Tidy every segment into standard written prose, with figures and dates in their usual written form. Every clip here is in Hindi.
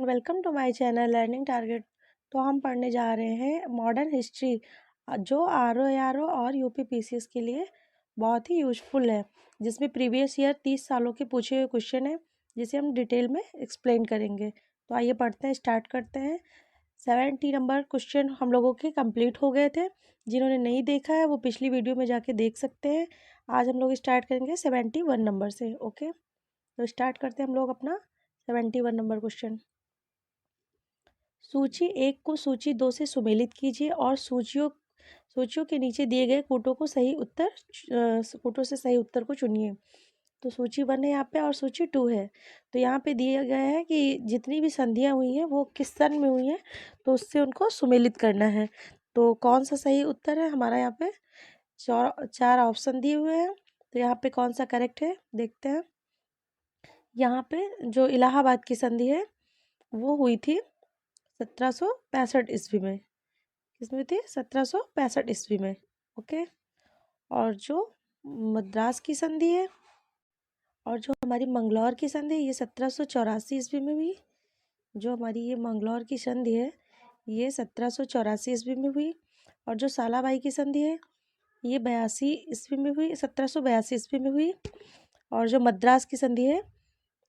Welcome to my channel learning target. तो हम पढ़ने जा रहे हैं मॉडर्न हिस्ट्री, जो आर ओ और यूपीपीसीएस के लिए बहुत ही यूजफुल है, जिसमें प्रीवियस ईयर 30 सालों के पूछे हुए क्वेश्चन है, जिसे हम डिटेल में एक्सप्लेन करेंगे। तो आइए पढ़ते हैं, स्टार्ट करते हैं। 70 नंबर क्वेश्चन हम लोगों के कंप्लीट हो गए थे। जिन्होंने नहीं देखा है वो पिछली वीडियो में जाके देख सकते हैं। आज हम लोग स्टार्ट करेंगे 71 नंबर से। ओके, तो स्टार्ट करते हैं हम लोग अपना 71 नंबर क्वेश्चन। सूची 1 को सूची 2 से सुमेलित कीजिए और सूचियों के नीचे दिए गए कूटों से सही उत्तर को चुनिए। तो सूची 1 है यहाँ पे और सूची 2 है। तो यहाँ पे दिया गया है कि जितनी भी संधियाँ हुई हैं वो किस सन में हुई हैं, तो उससे उनको सुमेलित करना है। तो कौन सा सही उत्तर है हमारा, यहाँ पे चार ऑप्शन दिए हुए हैं। तो यहाँ पे कौन सा करेक्ट है देखते हैं। यहाँ पे जो इलाहाबाद की संधि है वो हुई थी 1765 ईस्वी में। किसमें थी? 1765 ईस्वी में। ओके, और जो मद्रास की संधि है और जो हमारी मंगलौर की संधि है ये 1784 ईस्वी में हुई। जो हमारी ये मंगलौर की संधि है ये 1784 ईस्वी में हुई। और जो सालाबाई की संधि है ये 82 ईस्वी में हुई, 1782 ईस्वी में हुई। और जो मद्रास की संधि है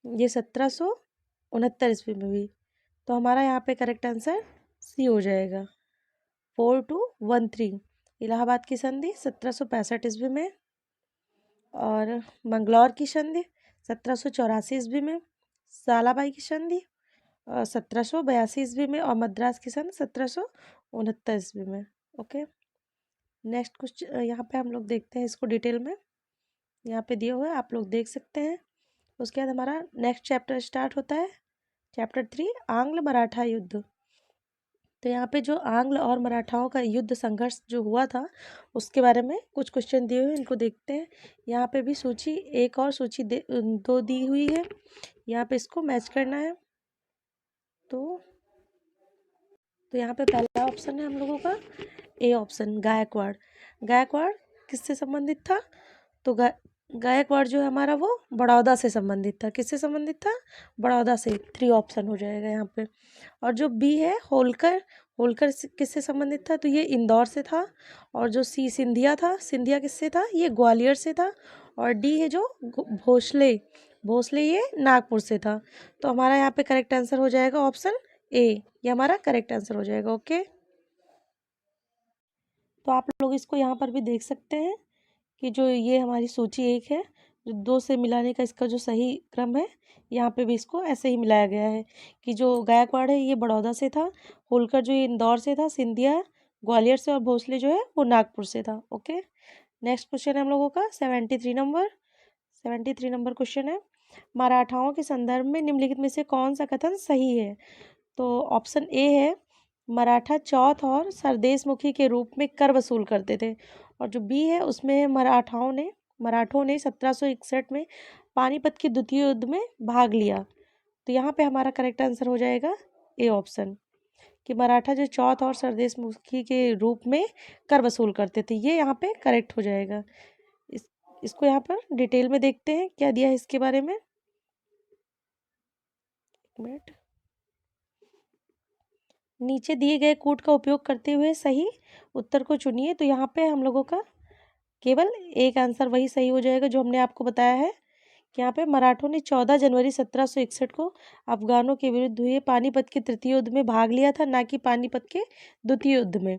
ये 1769 ईस्वी में हुई। तो हमारा यहाँ पे करेक्ट आंसर सी हो जाएगा, 4213। इलाहाबाद की संधि 1765 ईस्वी में, और मंगलौर की संधि 1784 ईस्वी में, सालाबाई की संधि 1782 ईस्वी में, और मद्रास की संधि 1769 ईस्वी में। ओके, नेक्स्ट कुछ यहाँ पे हम लोग देखते हैं इसको डिटेल में। यहाँ पे दिए हुए आप लोग देख सकते हैं। उसके बाद हमारा नेक्स्ट चैप्टर स्टार्ट होता है, चैप्टर 3, आंग्ल मराठा युद्ध। तो यहाँ पे जो आंग्ल और मराठाओं का युद्ध संघर्ष जो हुआ था उसके बारे में कुछ क्वेश्चन दिए हुए हैं, इनको देखते हैं। यहाँ पे भी सूची 1 और सूची 2 दी हुई है, यहाँ पे इसको मैच करना है। तो यहाँ पे पहला ऑप्शन है हम लोगों का ए ऑप्शन, गायकवाड़। गायकवाड़ किससे संबंधित था? तो गायकवाड़ जो है हमारा वो बड़ौदा से संबंधित था। किससे संबंधित था? बड़ौदा से। 3 ऑप्शन हो जाएगा यहाँ पे। और जो बी है होलकर, होलकर किससे संबंधित था? तो ये इंदौर से था। और जो सी सिंधिया था, सिंधिया किससे था? ये ग्वालियर से था। और डी है जो भोसले, भोसले ये नागपुर से था। तो हमारा यहाँ पे करेक्ट आंसर हो जाएगा ऑप्शन ए, ये हमारा करेक्ट आंसर हो जाएगा। ओके, तो आप लोग इसको यहाँ पर भी देख सकते हैं कि जो ये हमारी सूची 1 है, जो 2 से मिलाने का इसका जो सही क्रम है, यहाँ पे भी इसको ऐसे ही मिलाया गया है कि जो गायकवाड़ है ये बड़ौदा से था, होलकर जो ये इंदौर से था, सिंधिया ग्वालियर से, और भोसले जो है वो नागपुर से था। ओके, नेक्स्ट क्वेश्चन है हम लोगों का 73 नंबर। 73 नंबर क्वेश्चन है, मराठाओं के संदर्भ में निम्नलिखित में से कौन सा कथन सही है? तो ऑप्शन ए है, मराठा चौथ और सरदेशमुखी के रूप में कर वसूल करते थे। और जो बी है उसमें है, मराठों ने 1761 में पानीपत के द्वितीय युद्ध में भाग लिया। तो यहाँ पे हमारा करेक्ट आंसर हो जाएगा ए ऑप्शन, कि मराठा जो चौथ और सरदेशमुखी के रूप में कर वसूल करते थे, ये यहाँ पे करेक्ट हो जाएगा। इसको यहाँ पर डिटेल में देखते हैं क्या दिया है इसके बारे में। एक मिनट, नीचे दिए गए कूट का उपयोग करते हुए सही उत्तर को चुनिए। तो यहाँ पे हम लोगों का केवल एक आंसर वही सही हो जाएगा जो हमने आपको बताया है कि यहाँ पे मराठों ने 14 जनवरी 1761 को अफगानों के विरुद्ध हुए पानीपत के तृतीय युद्ध में भाग लिया था, ना कि पानीपत के द्वितीय युद्ध में।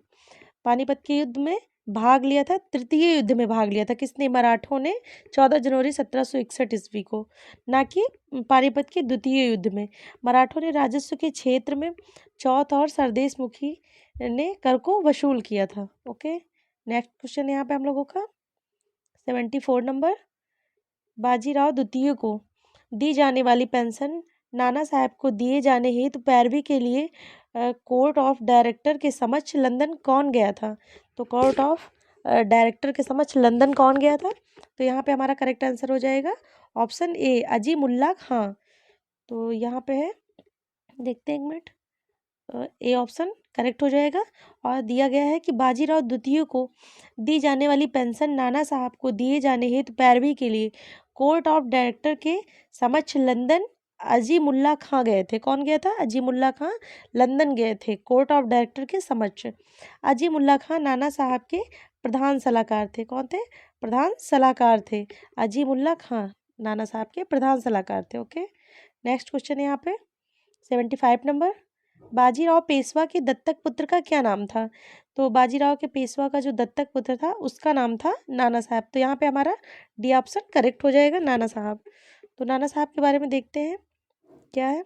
पानीपत के युद्ध में भाग लिया था, तृतीय युद्ध में भाग लिया था किसने? मराठों ने 14 जनवरी 1761 ईस्वी को, ना कि पानीपत के द्वितीय युद्ध में। मराठों ने राजस्व के क्षेत्र में चौथ और सरदेशमुखी ने कर को वसूल किया था। ओके, नेक्स्ट क्वेश्चन यहाँ पे हम लोगों का 74 नंबर, बाजीराव द्वितीय को दी जाने वाली पेंशन नाना साहब को दिए जाने हेतु पैरवी के लिए कोर्ट ऑफ डायरेक्टर के समक्ष लंदन कौन गया था? तो कोर्ट ऑफ डायरेक्टर के समक्ष लंदन कौन गया था? तो यहाँ पे हमारा करेक्ट आंसर हो जाएगा ऑप्शन ए, अजीमुल्ला खां। तो यहाँ पे है, देखते हैं एक मिनट, ए ऑप्शन करेक्ट हो जाएगा। और दिया गया है कि बाजीराव द्वितीय को दी जाने वाली पेंशन नाना साहब को दिए जाने हेतु पैरवी के लिए कोर्ट ऑफ डायरेक्टर के समक्ष लंदन अजीमुल्ला खां गए थे। कौन गया था? अजीमुल्ला खां लंदन गए थे कोर्ट ऑफ डायरेक्टर के समक्ष। अजीमुल्ला खां नाना साहब के प्रधान सलाहकार थे। कौन थे? प्रधान सलाहकार थे। अजीमुल्ला खां नाना साहब के प्रधान सलाहकार थे। ओके, नेक्स्ट क्वेश्चन है यहाँ पे 75 नंबर। बाजीराव पेशवा के दत्तक पुत्र का क्या नाम था? तो बाजीराव के पेशवा का जो दत्तक पुत्र था उसका नाम था नाना साहब। तो यहाँ पे हमारा डी ऑप्शन करेक्ट हो जाएगा, नाना साहब। तो नाना साहब के बारे में देखते हैं क्या है।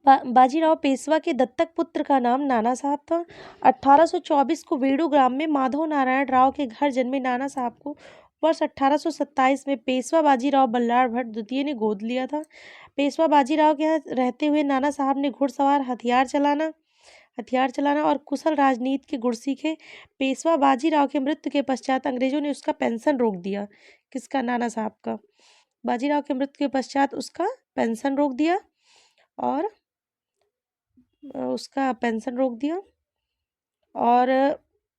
बाजीराव पेशवा के दत्तक पुत्र का नाम नाना साहब था। 1824 को वेणु ग्राम में माधव नारायण राव के घर जन्मे नाना साहब को वर्ष 1827 में पेशवा बाजीराव बल्लाळ भट्ट द्वितीय ने गोद लिया था। पेशवा बाजीराव के यहाँ रहते हुए नाना साहब ने घुड़सवार हथियार चलाना और कुशल राजनीति के गुण सीखे। पेशवा बाजीराव के मृत्यु के पश्चात अंग्रेजों ने उसका पेंशन रोक दिया। किसका? नाना साहब का। बाजीराव के मृत्यु के पश्चात उसका पेंशन रोक दिया और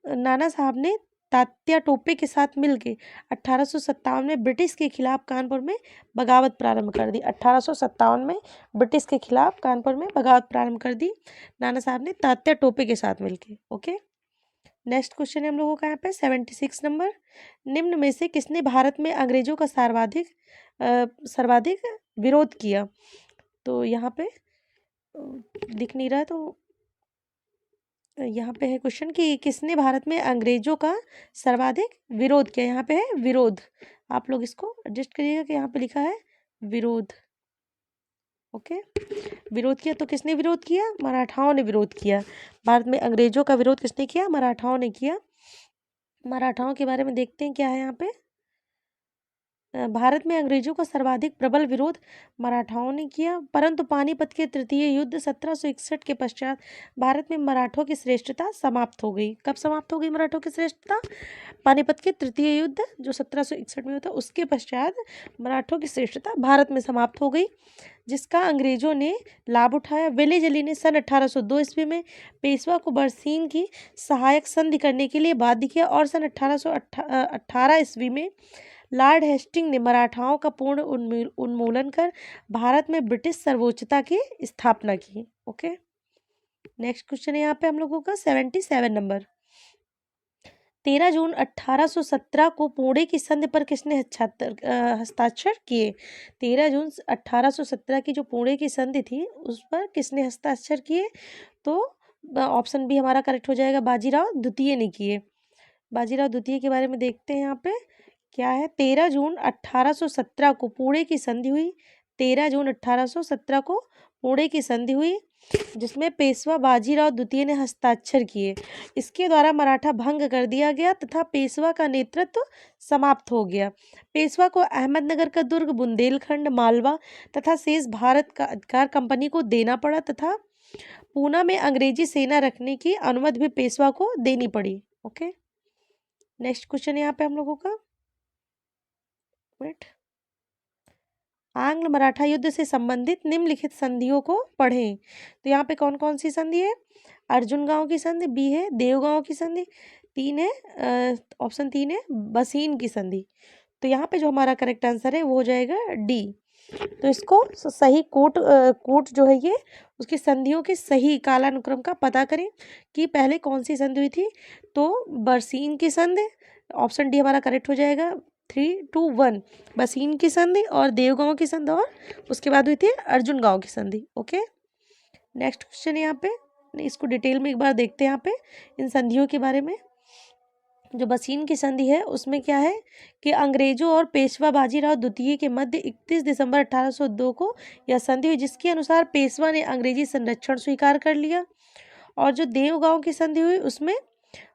नाना साहब ने तात्या टोपे के साथ मिलकर 1857 में ब्रिटिश के खिलाफ कानपुर में बगावत प्रारंभ कर दी। 1857 में ब्रिटिश के खिलाफ कानपुर में बगावत प्रारंभ कर दी नाना साहब ने तात्या टोपे के साथ मिलकर। ओके, नेक्स्ट क्वेश्चन है हम लोगों का यहाँ पे 76 नंबर। निम्न में से किसने भारत में अंग्रेजों का सर्वाधिक विरोध किया? तो यहाँ पे दिख नहीं रहा है, तो यहाँ पे है क्वेश्चन कि किसने भारत में अंग्रेजों का सर्वाधिक विरोध किया। यहाँ पे है विरोध, आप लोग इसको एडजस्ट करिएगा कि यहाँ पे लिखा है विरोध। ओके, विरोध किया तो किसने विरोध किया? मराठाओं ने विरोध किया। भारत में अंग्रेजों का विरोध किसने किया? मराठाओं ने किया। मराठाओं के बारे में देखते हैं क्या है यहाँ पे। भारत में अंग्रेजों का सर्वाधिक प्रबल विरोध मराठाओं ने किया, परंतु पानीपत के तृतीय युद्ध 1761 के पश्चात भारत में मराठों की श्रेष्ठता समाप्त हो गई। कब समाप्त हो गई मराठों की श्रेष्ठता? पानीपत के तृतीय युद्ध जो 1761 में हुआ था उसके पश्चात मराठों की श्रेष्ठता भारत में समाप्त हो गई, जिसका अंग्रेजों ने लाभ उठाया। वेले जली ने सन 1802 ईस्वी में पेशवा को बरसीन की सहायक संधि करने के लिए बाध्य किया और सन 1818 ईस्वी में लॉर्ड हेस्टिंग ने मराठाओं का पूर्ण उन्मूलन कर भारत में ब्रिटिश सर्वोच्चता की स्थापना की। ओके, नेक्स्ट क्वेश्चन है यहाँ पे हम लोगों का 77 नंबर। 13 जून 1817 को पुणे की संधि पर किसने हस्ताक्षर किए? 13 जून 1817 की जो पुणे की संधि थी उस पर किसने हस्ताक्षर किए? तो ऑप्शन बी हमारा करेक्ट हो जाएगा, बाजीराव द्वितीय ने किए। बाजीराव द्वितीय के बारे में देखते हैं यहाँ पे क्या है। 13 जून 1817 को पुणे की संधि हुई। 13 जून 1817 को पुणे की संधि हुई जिसमें पेशवा बाजीराव द्वितीय ने हस्ताक्षर किए। इसके द्वारा मराठा भंग कर दिया गया तथा पेशवा का नेतृत्व समाप्त हो गया। पेशवा को अहमदनगर का दुर्ग, बुंदेलखंड, मालवा तथा शेष भारत का अधिकार कंपनी को देना पड़ा तथा पूना में अंग्रेजी सेना रखने की अनुमति भी पेशवा को देनी पड़ी। ओके, नेक्स्ट क्वेश्चन यहाँ पे हम लोगों का आंग्ल मराठा युद्ध से संबंधित निम्नलिखित संधियों को पढ़ें। तो यहाँ पे कौन कौन सी संधि है? अर्जुन गांव की संधि, बी है देवगांव की संधि, ऑप्शन 3 है बसीन की संधि। तो यहाँ पे जो हमारा करेक्ट आंसर है वो हो जाएगा डी। तो इसको सही कोट जो है ये उसकी संधियों के सही कालानुक्रम का पता करें कि पहले कौन सी संधि हुई थी। तो बरसीन की संधि, ऑप्शन डी हमारा करेक्ट हो जाएगा। 3, 2, 1 बसीन की संधि और देवगांव की संधि और उसके बाद हुई थी अर्जुन गांव की संधि। ओके, नेक्स्ट क्वेश्चन है यहाँ पे, इसको डिटेल में एक बार देखते हैं यहाँ पे इन संधियों के बारे में। जो बसीन की संधि है उसमें क्या है कि अंग्रेजों और पेशवा बाजीराव द्वितीय के मध्य 31 दिसंबर 1802 को यह संधि हुई, जिसके अनुसार पेशवा ने अंग्रेजी संरक्षण स्वीकार कर लिया। और जो देवगांव की संधि हुई उसमें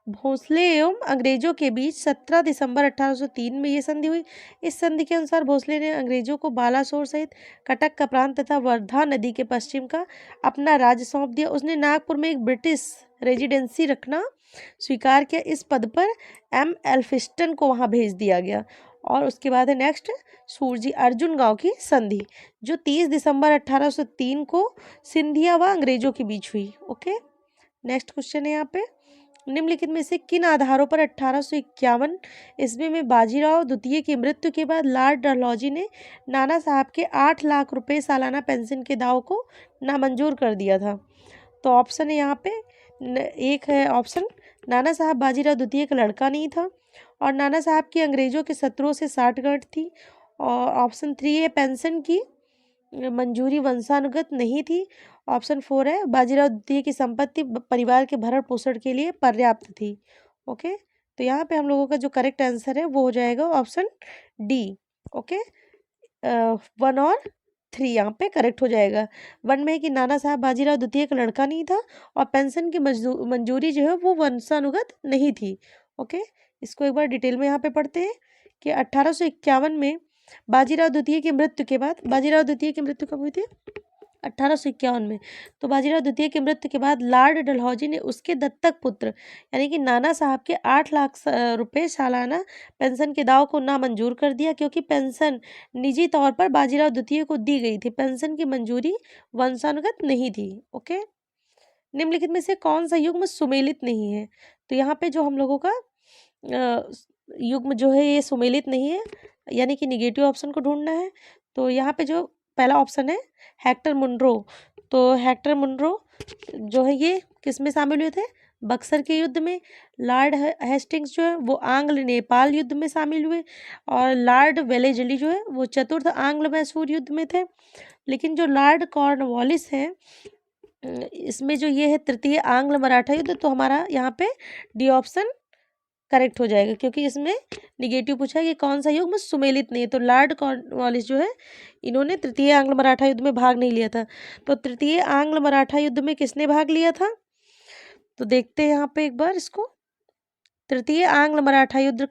भोसले एवं अंग्रेजों के बीच 17 दिसंबर 1803 में ये संधि हुई। इस संधि के अनुसार भोसले ने अंग्रेजों को बालासोर सहित कटक का प्रांत तथा वर्धा नदी के पश्चिम का अपना राज्य सौंप दिया। उसने नागपुर में एक ब्रिटिश रेजिडेंसी रखना स्वीकार किया। इस पद पर एम एल्फिस्टन को वहां भेज दिया गया। और उसके बाद है नेक्स्ट सूरजी अर्जुन गांव की संधि जो 30 दिसंबर 1803 को सिंधिया व अंग्रेजों के बीच हुई। ओके, नेक्स्ट क्वेश्चन है यहाँ पे निम्नलिखित में से किन आधारों पर 1851 ईस्वी में बाजीराव द्वितीय की मृत्यु के बाद लॉर्ड डलहौजी ने नाना साहब के 8 लाख रुपए सालाना पेंशन के दाव को नामंजूर कर दिया था? तो ऑप्शन है यहाँ पे एक है ऑप्शन, नाना साहब बाजीराव द्वितीय का लड़का नहीं था, और नाना साहब की अंग्रेजों के शत्रुओं से साठगांठ थी, और ऑप्शन 3 है पेंशन की मंजूरी वंशानुगत नहीं थी, ऑप्शन 4 है बाजीराव द्वितीय की संपत्ति परिवार के भरण पोषण के लिए पर्याप्त थी। ओके, तो यहाँ पे हम लोगों का जो करेक्ट आंसर है वो हो जाएगा ऑप्शन डी। ओके, 1 और 3 यहाँ पे करेक्ट हो जाएगा। 1 में है कि नाना साहब बाजीराव द्वितीय का लड़का नहीं था, और पेंशन की मंजूरी जो है वो वंशानुगत नहीं थी। ओके, इसको एक बार डिटेल में यहाँ पे पढ़ते हैं कि 1851 में बाजीराव द्वितीय की मृत्यु के बाद, बाजीराव द्वितीय की मृत्यु कब हुई थी? 1851 में। तो बाजीराव द्वितीय की मृत्यु के बाद लॉर्ड डलहौजी ने उसके दत्तक पुत्र यानी कि नाना साहब के 8 लाख रुपए सालाना पेंशन के दाव को नामंजूर कर दिया, क्योंकि पेंशन निजी तौर पर बाजीराव द्वितीय को दी गई थी, पेंशन की मंजूरी वंशानुगत नहीं थी। ओके, निम्नलिखित में से कौन सा युग्म सुमेलित नहीं है? तो यहाँ पे जो हम लोगों का युग्म जो है ये सुमेलित नहीं है, यानी कि निगेटिव ऑप्शन को ढूंढना है। तो यहाँ पे जो पहला ऑप्शन है हेक्टर मुनरो, तो हेक्टर मुनरो जो है ये किस में शामिल हुए थे? बक्सर के युद्ध में। लॉर्ड हेस्टिंग्स जो है वो आंग्ल नेपाल युद्ध में शामिल हुए, और लॉर्ड वेलेजली जो है वो चतुर्थ आंग्ल मैसूर युद्ध में थे। लेकिन जो लॉर्ड कॉर्नवालिस है इसमें जो ये है तृतीय आंग्ल मराठा युद्ध, तो हमारा यहाँ पे डी ऑप्शन करेक्ट हो जाएगा, क्योंकि इसमें निगेटिव पूछा है कि कौन सा युग्म सुमेलित नहीं है। तो लॉर्ड कॉर्नवालिस जो है इन्होंने तृतीय आंग्ल मराठा युद्ध में भाग नहीं लिया था। तो तृतीय आंग्ल मराठा युद्ध में किसने भाग लिया था? तो देखते हैं यहाँ पे एक बार इसको। तृतीय आंग्ल मराठा युद्ध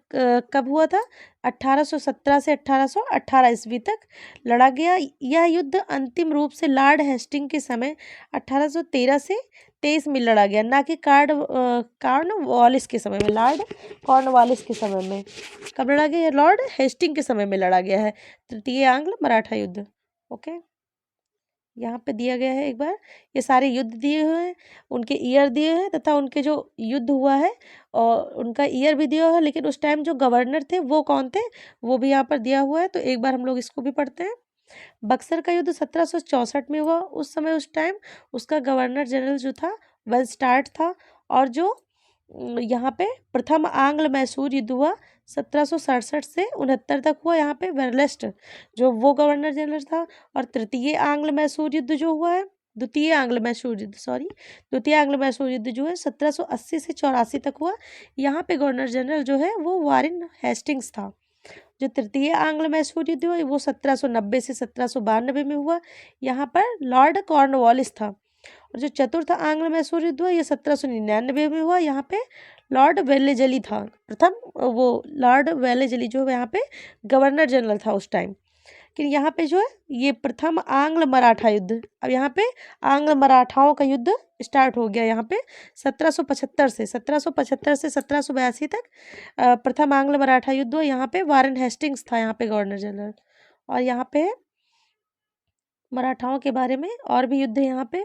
कब हुआ था? 1817 से 1818 ईस्वी तक लड़ा गया। यह युद्ध अंतिम रूप से लॉर्ड हेस्टिंग के समय 1813 से 23 में लड़ा गया, ना कि कॉर्नवालिस के समय में, लॉर्ड कॉर्नवालिस के समय में। कब लड़ा गया? लॉर्ड हेस्टिंग के समय में लड़ा गया है तृतीय आंग्ल मराठा युद्ध। ओके, यहाँ पे दिया गया है एक बार, ये सारे युद्ध दिए हुए हैं, उनके ईयर दिए हैं तथा उनके जो युद्ध हुआ है और उनका ईयर भी दिया हुआ है, लेकिन उस टाइम जो गवर्नर थे वो कौन थे वो भी यहाँ पर दिया हुआ है। तो एक बार हम लोग इसको भी पढ़ते हैं। बक्सर का युद्ध 1764 में हुआ। उस समय उस टाइम उसका गवर्नर जनरल जो था वेलस्टार्ट था, और जो यहाँ पे प्रथम आंग्ल मैसूर युद्ध हुआ 1767 से 69 तक हुआ, यहाँ पे वेरलेस्ट जो वो गवर्नर जनरल था। और तृतीय आंग्ल मैसूर युद्ध जो हुआ है, द्वितीय आंग्ल मैसूर युद्ध द्वितीय आंग्ल मैसूर युद्ध जो है 1780 से 84 तक हुआ। यहाँ पे गवर्नर जनरल जो है वो वारेन हेस्टिंग्स था। जो तृतीय आंग्ल मैसूर युद्ध हुआ वो 1790 से 1792 में हुआ, यहाँ पर लॉर्ड कॉर्नवालिस था। और जो चतुर्थ आंग्ल मैसूर युद्ध हुआ ये 1799 में हुआ, यहाँ पे लॉर्ड वेलेजली था प्रथम, वो लॉर्ड वेलेजली जो यहाँ पे गवर्नर जनरल था उस टाइम। लेकिन यहाँ पे जो है ये प्रथम आंग्ल मराठा युद्ध, अब यहाँ पे आंग्ल मराठाओं का युद्ध स्टार्ट हो गया यहाँ पे 1775 से 1782 तक प्रथम आंग्ल मराठा युद्ध हुआ। यहाँ पे वारेन हेस्टिंग्स था यहाँ पे गवर्नर जनरल। और यहाँ पे मराठाओं के बारे में और भी युद्ध है यहाँ पे।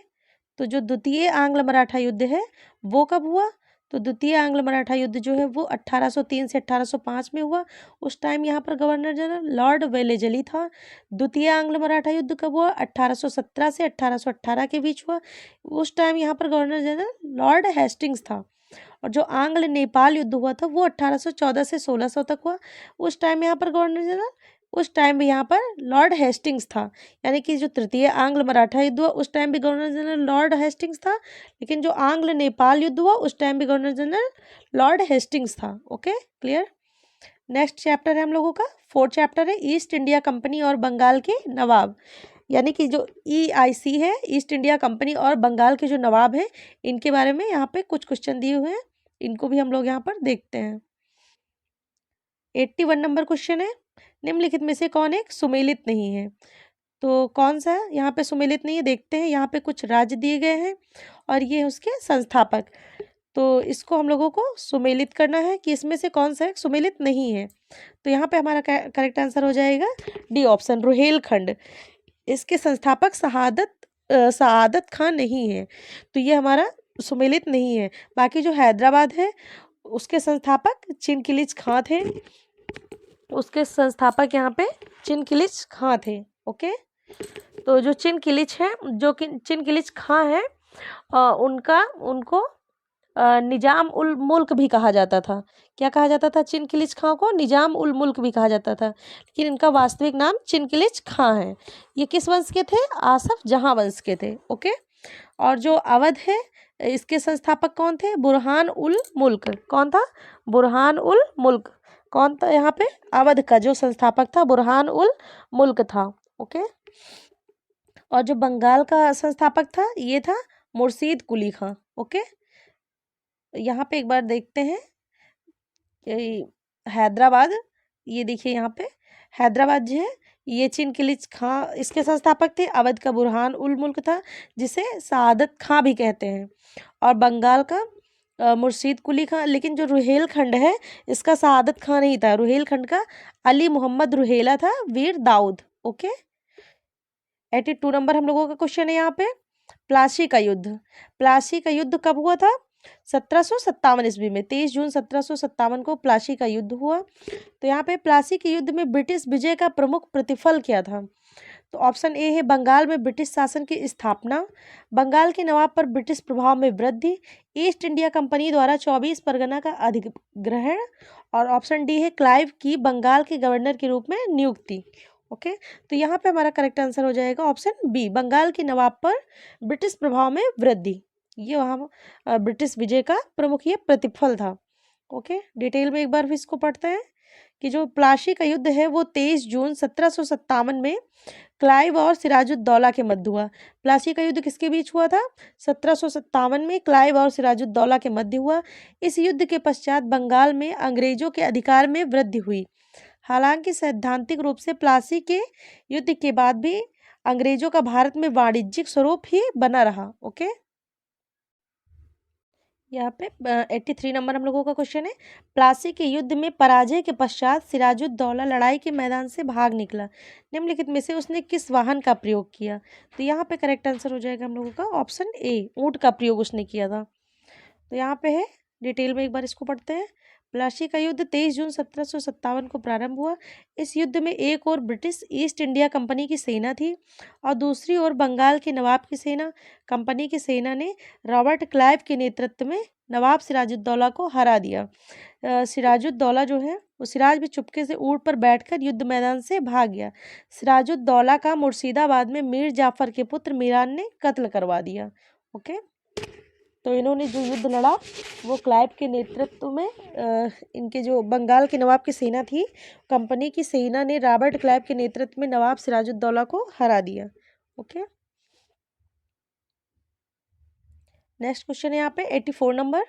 तो जो द्वितीय आंग्ल मराठा युद्ध है वो कब हुआ? तो द्वितीय आंग्ल मराठा युद्ध जो है वो 1803 से 1805 में हुआ। उस टाइम यहाँ पर गवर्नर जनरल लॉर्ड वेलेजली था। द्वितीय आंग्ल मराठा युद्ध कब हुआ? 1817 से 1818 के बीच हुआ। उस टाइम यहाँ पर गवर्नर जनरल लॉर्ड हेस्टिंग्स था। और जो आंग्ल नेपाल युद्ध हुआ था वो 1814 से 1600 तक हुआ। उस टाइम यहाँ पर गवर्नर जनरल, उस टाइम भी यहाँ पर लॉर्ड हेस्टिंग्स था। यानी कि जो तृतीय आंग्ल मराठा युद्ध हुआ उस टाइम भी गवर्नर जनरल लॉर्ड हेस्टिंग्स था, लेकिन जो आंग्ल नेपाल युद्ध हुआ उस टाइम भी गवर्नर जनरल लॉर्ड हेस्टिंग्स था। Okay, clear. नेक्स्ट चैप्टर है हम लोगों का 4th चैप्टर है ईस्ट इंडिया कंपनी और बंगाल के नवाब। यानी कि जो EIC है, ईस्ट इंडिया कंपनी और बंगाल के जो नवाब हैं इनके बारे में यहाँ पे कुछ क्वेश्चन दिए हुए हैं, इनको भी हम लोग यहाँ पर देखते हैं। 81 नंबर क्वेश्चन है, निम्नलिखित में से कौन एक सुमेलित नहीं है? तो कौन सा यहाँ पे सुमेलित नहीं है देखते हैं। यहाँ पे कुछ राज्य दिए गए हैं और ये उसके संस्थापक, तो इसको हम लोगों को सुमेलित करना है कि इसमें से कौन सा एक सुमेलित नहीं है। तो यहाँ पे हमारा करेक्ट आंसर हो जाएगा डी ऑप्शन, रुहेलखंड। इसके संस्थापक सआदत खान नहीं है, तो ये हमारा सुमेलित नहीं है। बाकी जो हैदराबाद है उसके संस्थापक चिनकिलिच खां थे। उसके संस्थापक यहाँ पे चिनकिलिच खां थे। ओके, तो जो चिनकिलिच है, जो कि चिनकिलिच खां है, उनको निजाम उल मुल्क भी कहा जाता था। क्या कहा जाता था? चिनकिलिच खां को निजाम उल मुल्क भी कहा जाता था, लेकिन इनका वास्तविक नाम चिनकिलिच खां है। ये किस वंश के थे? आसफ जहां वंश के थे। ओके, और जो अवध है इसके संस्थापक कौन थे? बुरहान उल मुल्क। कौन था? बुरहान उल मुल्क। कौन था यहाँ पे? अवध का जो संस्थापक था बुरहान उल मुल्क था। ओके, और जो बंगाल का संस्थापक था ये था मुर्शीद कुली खां। ओके, यहाँ पे एक बार देखते हैं हैदराबाद। ये देखिए यहाँ पे हैदराबाद जो है ये चिनकिलिच खां इसके संस्थापक थे। अवध का बुरहान उल मुल्क था जिसे सआदत खां भी कहते हैं। और बंगाल का मुर्शीद कुली खां। लेकिन जो रुहेलखंड है इसका सआदत खां नहीं था, रुहेलखंड का अली मोहम्मद रुहेला था, वीर दाऊद। ओके, 82 नंबर हम लोगों का क्वेश्चन है यहाँ पे। प्लासी का युद्ध। प्लासी का युद्ध कब हुआ था? 1757 ईस्वी में। 23 जून 1757 को प्लासी का युद्ध हुआ। तो यहाँ पे प्लासी के युद्ध में ब्रिटिश विजय का प्रमुख प्रतिफल क्या था? तो ऑप्शन ए है बंगाल में ब्रिटिश शासन की स्थापना, बंगाल के नवाब पर ब्रिटिश प्रभाव में वृद्धि, ईस्ट इंडिया कंपनी द्वारा 24 परगना का अधिग्रहण, और ऑप्शन डी है क्लाइव की बंगाल के गवर्नर के रूप में नियुक्ति। ओके, तो यहाँ पे हमारा करेक्ट आंसर हो जाएगा ऑप्शन बी, बंगाल के नवाब पर ब्रिटिश प्रभाव में वृद्धि। ये वहाँ ब्रिटिश विजय का प्रमुख ये प्रतिफल था। ओके, डिटेल में एक बार फिर इसको पढ़ते हैं कि जो प्लासी का युद्ध है वो 23 जून 1757 में क्लाइव और सिराजुद्दौला के मध्य हुआ। प्लासी का युद्ध किसके बीच हुआ था? 1757 में क्लाइव और सिराजुद्दौला के मध्य हुआ। इस युद्ध के पश्चात बंगाल में अंग्रेजों के अधिकार में वृद्धि हुई। हालांकि सैद्धांतिक रूप से प्लासी के युद्ध के बाद भी अंग्रेजों का भारत में वाणिज्यिक स्वरूप ही बना रहा। ओके, यहाँ पे 83 नंबर हम लोगों का क्वेश्चन है। प्लासी के युद्ध में पराजय के पश्चात सिराजुद्दौला लड़ाई के मैदान से भाग निकला। निम्नलिखित में से उसने किस वाहन का प्रयोग किया? तो यहाँ पे करेक्ट आंसर हो जाएगा हम लोगों का ऑप्शन ए, ऊंट का प्रयोग उसने किया था। तो यहाँ पे है, डिटेल में एक बार इसको पढ़ते हैं। प्लासी का युद्ध 23 जून 1757 को प्रारंभ हुआ। इस युद्ध में एक ओर ब्रिटिश ईस्ट इंडिया कंपनी की सेना थी और दूसरी ओर बंगाल के नवाब की सेना। कंपनी की सेना ने रॉबर्ट क्लाइव के नेतृत्व में नवाब सिराजुद्दौला को हरा दिया। सिराजुद्दौला जो है वो सिराज भी चुपके से ऊँट पर बैठकर युद्ध मैदान से भाग गया। सिराजुद्दौला का मुर्शिदाबाद में मीर जाफर के पुत्र मीरान ने कत्ल करवा दिया। ओके, तो इन्होंने जो युद्ध लड़ा वो क्लाइव के नेतृत्व में इनके जो बंगाल के नवाब की सेना थी, कंपनी की सेना ने रॉबर्ट क्लाइव के नेतृत्व में नवाब सिराजुद्दौला को हरा दिया। ओके, नेक्स्ट क्वेश्चन है यहाँ पे 84 नंबर।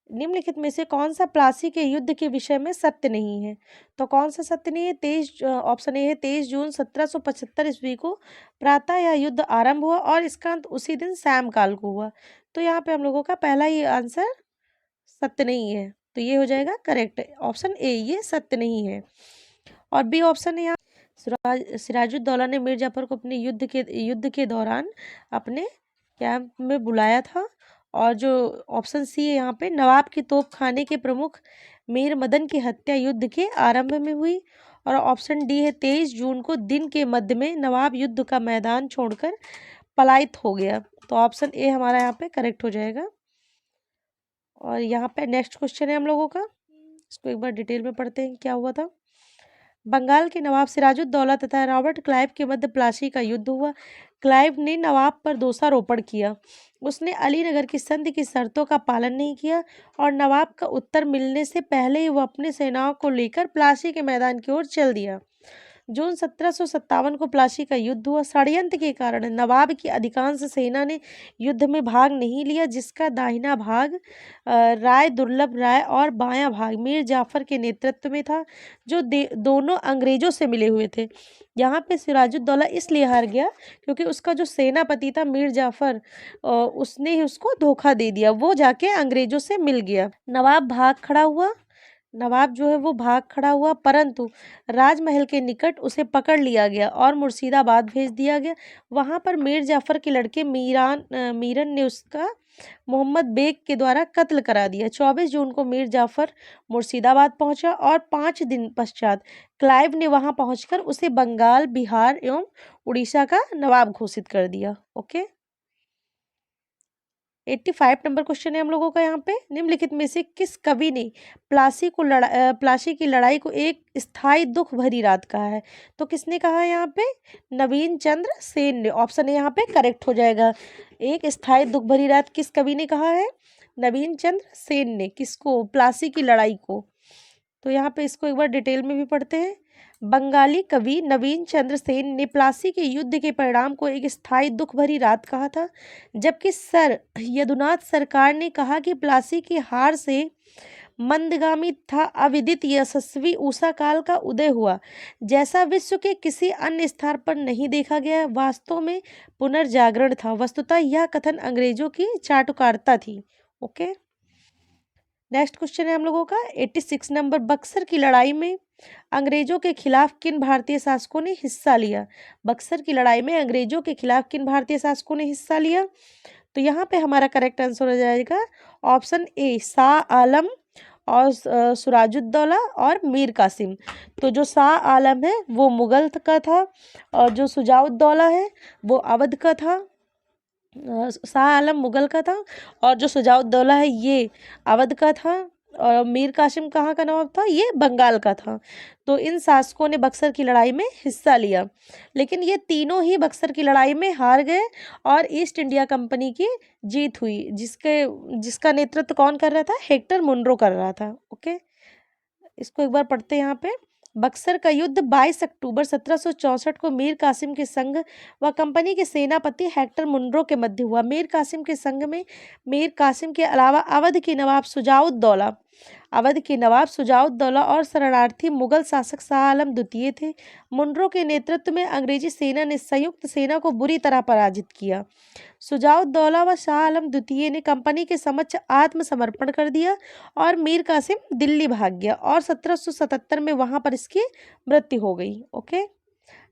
निम्नलिखित में से कौन सा प्लासी के युद्ध के विषय में सत्य नहीं है? तो कौन सा सत्य नहीं है? 23 ऑप्शन ए है 23 जून 1775 ईस्वी को प्रातः यह युद्ध आरंभ हुआ और इसका अंत उसी दिन सायंकाल को हुआ। तो यहाँ पे हम लोगों का पहला ही आंसर सत्य नहीं है, तो ये हो जाएगा करेक्ट ऑप्शन ए, ये सत्य नहीं है। और बी ऑप्शन है यहाँ सिराजुद्दौला ने मीर जाफर को अपने युद्ध के दौरान अपने कैंप में बुलाया था। और जो ऑप्शन सी है यहाँ पे नवाब की तोपखाने के प्रमुख मीर मदन की हत्या युद्ध के आरंभ में हुई। और ऑप्शन डी है 23 जून को दिन के मध्य में नवाब युद्ध का मैदान छोड़कर पलायित हो गया। तो ऑप्शन ए हमारा यहाँ पे करेक्ट हो जाएगा। और यहाँ पे नेक्स्ट क्वेश्चन है हम लोगों का, इसको एक बार डिटेल में पढ़ते हैं क्या हुआ था। बंगाल के नवाब सिराजुद्दौला तथा रॉबर्ट क्लाइव के मध्य प्लासी का युद्ध हुआ। क्लाइव ने नवाब पर दोषारोपण किया, उसने अलीनगर की संधि की शर्तों का पालन नहीं किया और नवाब का उत्तर मिलने से पहले ही वह अपनी सेनाओं को लेकर प्लासी के मैदान की ओर चल दिया। जून 1757 को प्लासी का युद्ध हुआ। षड्यंत्र के कारण नवाब की अधिकांश सेना ने युद्ध में भाग नहीं लिया, जिसका दाहिना भाग राय दुर्लभ राय और बायां भाग मीर जाफर के नेतृत्व में था, जो दोनों अंग्रेजों से मिले हुए थे। यहाँ पे सिराजुद्दौला इसलिए हार गया क्योंकि उसका जो सेनापति था मीर जाफर, उसने ही उसको धोखा दे दिया, वो जाके अंग्रेजों से मिल गया। नवाब भाग खड़ा हुआ, नवाब जो है वो भाग खड़ा हुआ, परंतु राजमहल के निकट उसे पकड़ लिया गया और मुर्शिदाबाद भेज दिया गया। वहां पर मीर जाफर के लड़के मीरन ने उसका मोहम्मद बेग के द्वारा कत्ल करा दिया। 24 जून को मीर जाफर मुर्शिदाबाद पहुंचा और 5 दिन पश्चात क्लाइव ने वहां पहुंचकर उसे बंगाल, बिहार एवं उड़ीसा का नवाब घोषित कर दिया। ओके, 85 नंबर क्वेश्चन है हम लोगों का यहाँ पे। निम्नलिखित में से किस कवि ने प्लासी की लड़ाई को एक स्थायी दुख भरी रात कहा है? तो किसने कहा है यहाँ पे? नवीन चंद्र सेन ने। ऑप्शन है यहाँ पे करेक्ट हो जाएगा। एक स्थायी दुख भरी रात किस कवि ने कहा है? नवीन चंद्र सेन ने। किसको? प्लासी की लड़ाई को। तो यहाँ पे इसको एक बार डिटेल में भी पढ़ते हैं। बंगाली कवि नवीन चंद्र सेन ने प्लासी के युद्ध के परिणाम को एक स्थायी दुख भरी रात कहा था, जबकि सर यदुनाथ सरकार ने कहा कि प्लासी की हार से मंदगामी था अविदित यशस्वी उषा काल का उदय हुआ, जैसा विश्व के किसी अन्य स्थान पर नहीं देखा गया। वास्तव में पुनर्जागरण था। वस्तुतः यह कथन अंग्रेजों की चाटुकारिता थी। ओके, नेक्स्ट क्वेश्चन है हम लोगों का 86 नंबर। बक्सर की लड़ाई में अंग्रेजों के खिलाफ किन भारतीय शासकों ने हिस्सा लिया? बक्सर की लड़ाई में अंग्रेजों के खिलाफ किन भारतीय शासकों ने हिस्सा लिया? तो यहाँ पे हमारा करेक्ट आंसर हो जाएगा ऑप्शन ए, शाह आलम और सुराजुद्दौला और मीर कासिम। तो जो शाह आलम है वो मुगल का था और जो सुजाउद्दौला है वो अवध का था। शाह आलम मुगल का था और जो सुजाउद्दौला है ये अवध का था और मीर कासिम कहाँ का नवाब था? ये बंगाल का था। तो इन शासकों ने बक्सर की लड़ाई में हिस्सा लिया, लेकिन ये तीनों ही बक्सर की लड़ाई में हार गए और ईस्ट इंडिया कंपनी की जीत हुई, जिसका नेतृत्व कौन कर रहा था? हेक्टर मुनरो कर रहा था। ओके, इसको एक बार पढ़ते हैं यहाँ पे। बक्सर का युद्ध 22 अक्टूबर 1764 को मीर कासिम के संग व कंपनी के सेनापति हेक्टर मुनरो के मध्य हुआ। मीर कासिम के संग में मीर कासिम के अलावा अवध के नवाब सुजाउद्दौला और शरणार्थी मुगल शासक शाह आलम द्वितीय थे। मुनरो के नेतृत्व में अंग्रेजी सेना ने संयुक्त सेना को बुरी तरह पराजित किया। सुजाउद्दौला व शाह आलम द्वितीय ने कंपनी के समक्ष आत्मसमर्पण कर दिया और मीर कासिम दिल्ली भाग गया और 1777 में वहां पर इसकी मृत्यु हो गई। ओके,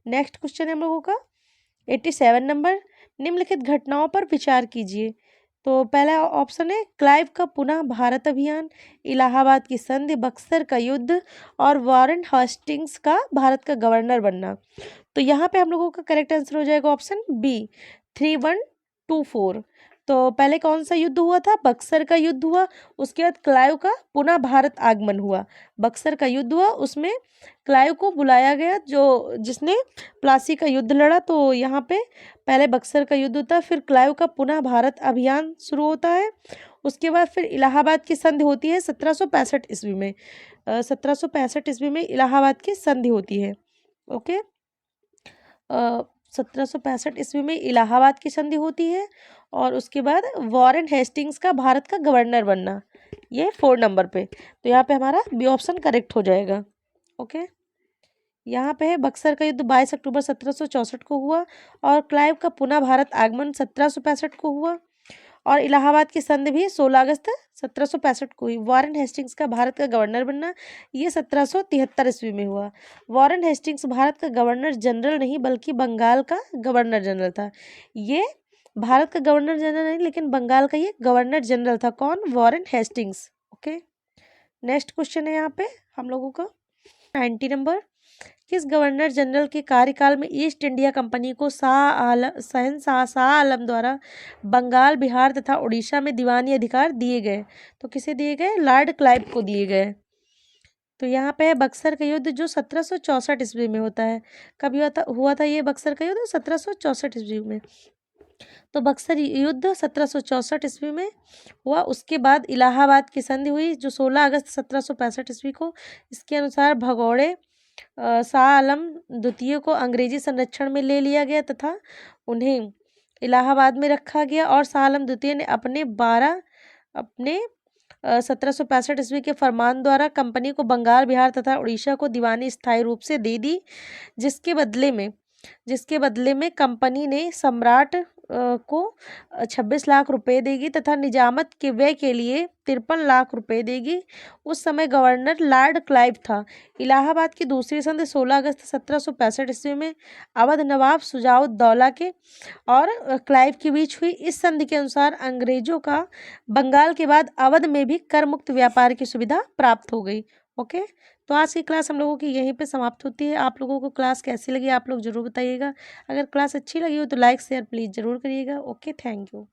नेक्स्ट क्वेश्चन है हम लोगों का 87 नंबर। निम्नलिखित घटनाओं पर विचार कीजिए। तो पहला ऑप्शन है क्लाइव का पुनः भारत अभियान, इलाहाबाद की संधि, बक्सर का युद्ध और वॉरेन हेस्टिंग्स का भारत का गवर्नर बनना। तो यहाँ पे हम लोगों का करेक्ट आंसर हो जाएगा ऑप्शन बी, 3124। तो पहले कौन सा युद्ध हुआ था? बक्सर का युद्ध हुआ। उसके बाद क्लाइव का पुनः भारत आगमन हुआ। बक्सर का युद्ध हुआ, उसमें क्लाइव को बुलाया गया जिसने प्लासी का युद्ध लड़ा। तो यहाँ पे पहले बक्सर का युद्ध होता है, फिर क्लाइव का पुनः भारत अभियान शुरू होता है। उसके बाद फिर इलाहाबाद की संधि होती है 1765 ईस्वी में। 1765 ईस्वी में इलाहाबाद की संधि होती है। ओके, 1765 ईस्वी में इलाहाबाद की संधि होती है और उसके बाद वॉरेन हेस्टिंग्स का भारत का गवर्नर बनना, ये 4 नंबर पे। तो यहाँ पे हमारा बी ऑप्शन करेक्ट हो जाएगा। ओके, यहाँ पे है बक्सर का युद्ध 22 अक्टूबर 1764 को हुआ और क्लाइव का पुनः भारत आगमन 1765 को हुआ और इलाहाबाद की संधि भी 16 अगस्त 1765 को हुई। वॉरेन हेस्टिंग्स का भारत का गवर्नर बनना ये 1773 ईस्वी में हुआ। वॉरेन हेस्टिंग्स भारत का गवर्नर जनरल नहीं बल्कि बंगाल का गवर्नर जनरल था। ये भारत का गवर्नर जनरल नहीं लेकिन बंगाल का ये गवर्नर जनरल था। कौन? Warren Hastings. Okay, next question है यहाँ पे हम लोगों का 90 नंबर। किस गवर्नर जनरल के कार्यकाल में ईस्ट इंडिया कंपनी को शहंशाह शाह आलम द्वारा बंगाल, बिहार तथा उड़ीसा में दीवानी अधिकार दिए गए? तो किसे दिए गए? लॉर्ड क्लाइव को दिए गए। तो यहाँ पे है बक्सर का युद्ध जो 1764 ईस्वी में होता है। कब हुआ था ये बक्सर का युद्ध? 1764 ईस्वी में। तो बक्सर युद्ध 1764 ईस्वी में हुआ। उसके बाद इलाहाबाद की संधि हुई जो 16 अगस्त 1765 ईस्वी को। इसके अनुसार भगौड़े शाह आलम द्वितीय को अंग्रेजी संरक्षण में ले लिया गया तथा उन्हें इलाहाबाद में रखा गया और शाह आलम द्वितीय ने अपने 1765 ईस्वी के फरमान द्वारा कंपनी को बंगाल, बिहार तथा उड़ीसा को दीवानी स्थायी रूप से दे दी, जिसके बदले में कंपनी ने सम्राट को 26 लाख रुपए देगी तथा निजामत के व्यय के लिए 53 लाख रुपए देगी। उस समय गवर्नर लॉर्ड क्लाइव था। इलाहाबाद की दूसरी संधि 16 अगस्त 1765 ईस्वी में अवध नवाब शुजाउद्दौला के और क्लाइव के बीच हुई। इस संधि के अनुसार अंग्रेजों का बंगाल के बाद अवध में भी कर मुक्त व्यापार की सुविधा प्राप्त हो गई। ओके, तो आज की क्लास हम लोगों की यहीं पे समाप्त होती है। आप लोगों को क्लास कैसी लगी आप लोग जरूर बताइएगा। अगर क्लास अच्छी लगी हो तो लाइक शेयर प्लीज़ ज़रूर करिएगा। Okay, thank you.